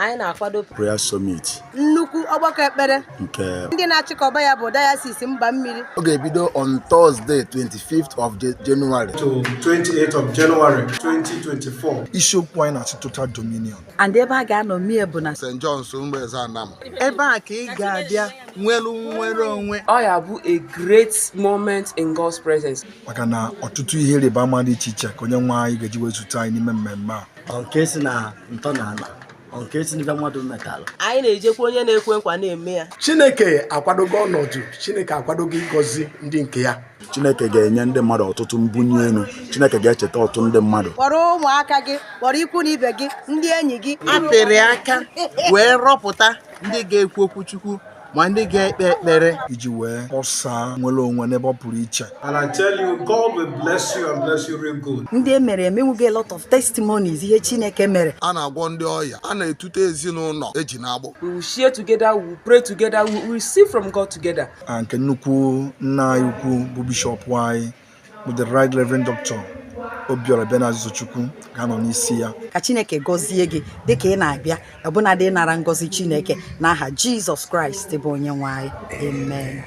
anyị na-akwado prayer summit nnukwu ọgbakọ ekpere nke ndị na-achịkọba ya bụ Diocese mba mmiri. ọ ga-ebido on Thursday 25th of January to 28th of January 2024. Isiokwu anyị na-asị total dominion. And ebe a ga-anọ mie bụ na St. John's Mgbeze Anam. ebe a ka ị ga-abịa nwere onwe. Ọ ya bụ a great moment in God's presence. Maka na ọtụtụ ihe ịrịba ama dị iche iche ka onye nwe anyị ga-eji wezụta anyị n'ime mmemme a. Nke si na ntọala, nke si n'ibe mmadụ metalụ. anyị na-ejekwa onye na-ekwe nkwa na-eme ya. Chineke akwadogo ọnọdụ, Chineke akwadogo ịgọzi ndị nke ya. Chineke ga-enye ndị mmadụ ọtụtụ mbunye elu. Chineke ga-echeta ọtụtụ ndị mmadụ. Kpọrọ ụmụaka gị, kpọrọ ikwu na ibe gị, ndị enyi gị. Apịrị aka wee rọpụta ndị ga-ekwu okwu Chukwu ma ndị ga-ekpe ekpere iji wee kpọsaa nwere onwe n'ebe ọ pụrụ iche. And I tell you, God will bless you and bless you real good. Ndị emere emenwugo a lot of testimonies ihe Chineke mere. A na-agwọ ndị ọya, a na-etute ezinụlọ eji na-agbọ. We will share together, we will pray together, we will receive from God together. Nke nnukwu nna anyị ukwu bụ bishọp anyị bụ the Right Reverend Dr. Ord Dike Nzubechukwu ga-anọ n'isi ya. Ka Chineke gọzie gị dịka ị na-abịa ọbụna dị nara ngọzi Chineke n'aha Jizọs Kraịst bụ onye nwe anyị. Amen.